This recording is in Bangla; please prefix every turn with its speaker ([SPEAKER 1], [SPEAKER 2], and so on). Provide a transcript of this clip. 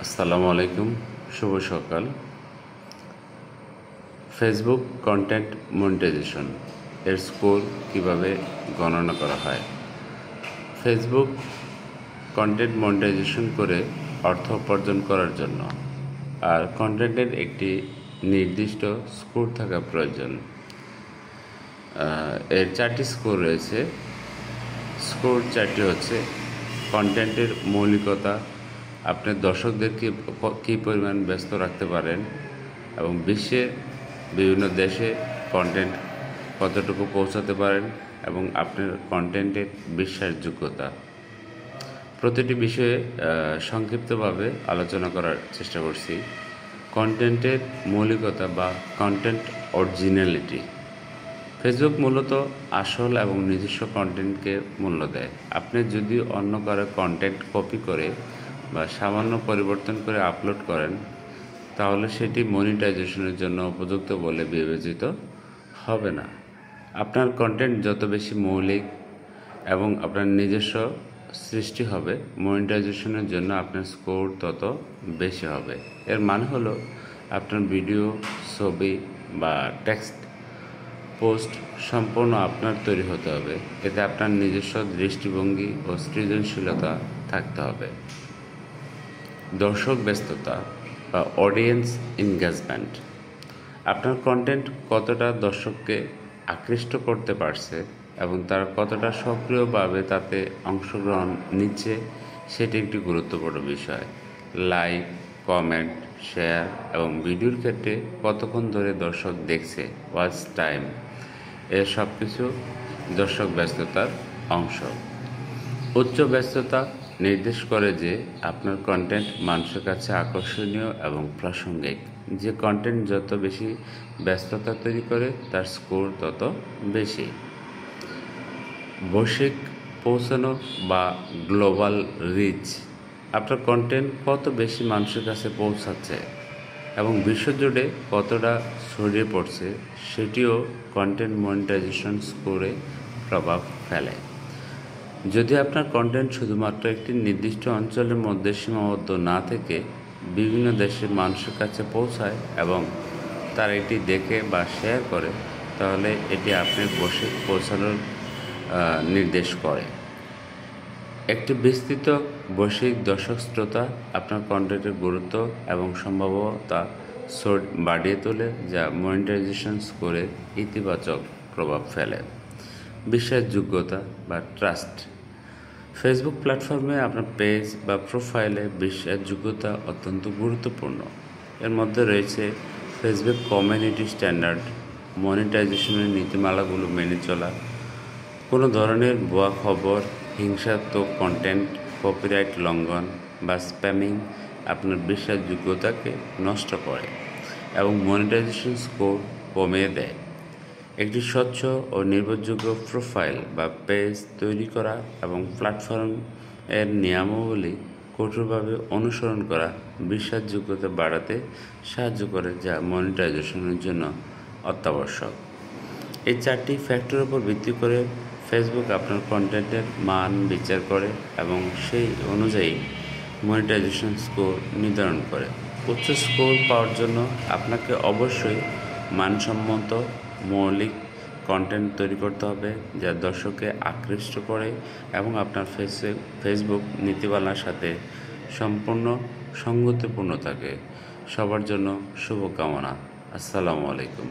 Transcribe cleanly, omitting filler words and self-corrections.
[SPEAKER 1] আসসালামু আলাইকুম, শুভ সকাল। ফেসবুক কন্টেন্ট মনিটাইজেশন এর স্কোর কিভাবে গণনা করা হয়। ফেসবুক কন্টেন্ট মনিটাইজেশন করে অর্থ উপার্জন করার জন্য আর কন্টেন্টের একটি নির্দিষ্ট স্কোর থাকা প্রয়োজন। এর 4টি স্কোর রয়েছে। স্কোর 4টি হচ্ছে কন্টেন্টের মৌলিকতা, আপনি দর্শকদেরকে কী পরিমাণ ব্যস্ত রাখতে পারেন এবং বিশ্বের বিভিন্ন দেশে কন্টেন্ট কতটুকু পৌঁছাতে পারেন এবং আপনার কন্টেন্টের বিশ্বাসযোগ্যতা। প্রতিটি বিষয়ে সংক্ষিপ্তভাবে আলোচনা করার চেষ্টা করছি। কন্টেন্টের মৌলিকতা বা কন্টেন্ট অরিজিনালিটি। ফেসবুক মূলত আসল এবং নিজস্ব কন্টেন্টকে মূল্য দেয়। আপনি যদি অন্য কারো কন্টেন্ট কপি করে বা সামান্য পরিবর্তন করে আপলোড করেন, তাহলে সেটি মনিটাইজেশনের জন্য উপযুক্ত বলে বিবেচিত হবে না। আপনার কন্টেন্ট যত বেশি মৌলিক এবং আপনার নিজস্ব সৃষ্টি হবে, মনিটাইজেশনের জন্য আপনার স্কোর তত বেশি হবে। এর মানে হলো আপনার ভিডিও, ছবি বা টেক্সট পোস্ট সম্পূর্ণ আপনার তৈরি হতে হবে। এতে আপনার নিজস্ব দৃষ্টিভঙ্গি ও সৃজনশীলতা থাকতে হবে। দর্শক ব্যস্ততা বা অডিয়েন্স এনগেজমেন্ট। আপনার কন্টেন্ট কতটা দর্শককে আকৃষ্ট করতে পারছে এবং তারা কতটা সক্রিয়ভাবে তাতে অংশগ্রহণ নিচ্ছে, সেটি একটি গুরুত্বপূর্ণ বিষয়। লাইক, কমেন্ট, শেয়ার এবং ভিডিওর ক্ষেত্রে কতক্ষণ ধরে দর্শক দেখছে, ওয়াচ টাইম, এর সব কিছু দর্শক ব্যস্ততার অংশ। উচ্চ ব্যস্ততা নির্দেশ করে যে আপনার কন্টেন্ট মানুষের কাছে আকর্ষণীয় এবং প্রাসঙ্গিক। যে কন্টেন্ট যত বেশি ব্যস্ততা তৈরি করে, তার স্কোর তত বেশি। বৈশ্বিক পৌঁছানো বা গ্লোবাল রিচ। আপনার কন্টেন্ট কত বেশি মানুষের কাছে পৌঁছাচ্ছে এবং বিশ্বজুড়ে কতটা ছড়িয়ে পড়ছে, সেটিও কন্টেন্ট মনিটাইজেশন স্কোরে প্রভাব ফেলে। যদি আপনার কন্টেন্ট শুধুমাত্র একটি নির্দিষ্ট অঞ্চলের মধ্যে সীমাবদ্ধ না থেকে বিভিন্ন দেশের মানুষের কাছে পৌঁছায় এবং তারা এটি দেখে বা শেয়ার করে, তাহলে এটি আপনার বৈশ্বিক পৌঁছানোর নির্দেশ করে। একটি বিস্তৃত বৈশ্বিক দর্শক শ্রোতা আপনার কন্টেন্টের গুরুত্ব এবং সম্ভাব্যতা বাড়িয়ে তোলে, যা মনিটাইজেশন স্কোরে ইতিবাচক প্রভাব ফেলে। বিশ্বাসযোগ্যতা বা ট্রাস্ট। ফেসবুক প্ল্যাটফর্মে আপনার পেজ বা প্রোফাইলে বিশ্বাসযোগ্যতা অত্যন্ত গুরুত্বপূর্ণ। এর মধ্যে রয়েছে ফেসবুক কমিউনিটি স্ট্যান্ডার্ড, মনিটাইজেশনের নীতিমালাগুলো মেনে চলা, কোনো ধরনের ভুয়া খবর, হিংসাত্মক কন্টেন্ট, কপিরাইট লঙ্ঘন বা স্প্যামিং আপনার বিশ্বাসযোগ্যতাকে নষ্ট করে এবং মনিটাইজেশন স্কোর কমিয়ে দেয়। একটি স্বচ্ছ ও নির্ভরযোগ্য প্রোফাইল বা পেজ তৈরি করা এবং প্ল্যাটফর্ম এর নিয়মাবলী কঠোরভাবে অনুসরণ করা বিশ্বাসযোগ্যতা বাড়াতে সাহায্য করে, যা মনিটাইজেশনের জন্য অত্যাবশ্যক। এই 4টি ফ্যাক্টরের উপর ভিত্তি করে ফেসবুক আপনার কন্টেন্টের মান বিচার করে এবং সেই অনুযায়ী মনিটাইজেশন স্কোর নির্ধারণ করে। উচ্চ স্কোর পাওয়ার জন্য আপনাকে অবশ্যই মানসম্মত মৌলিক কন্টেন্ট তৈরি করতে হবে, যা দর্শককে আকৃষ্ট করে এবং আপনার ফেসবুক নীতিমালার সাথে সম্পূর্ণ সঙ্গতিপূর্ণ থাকে। সবার জন্য শুভকামনা। আসসালামু আলাইকুম।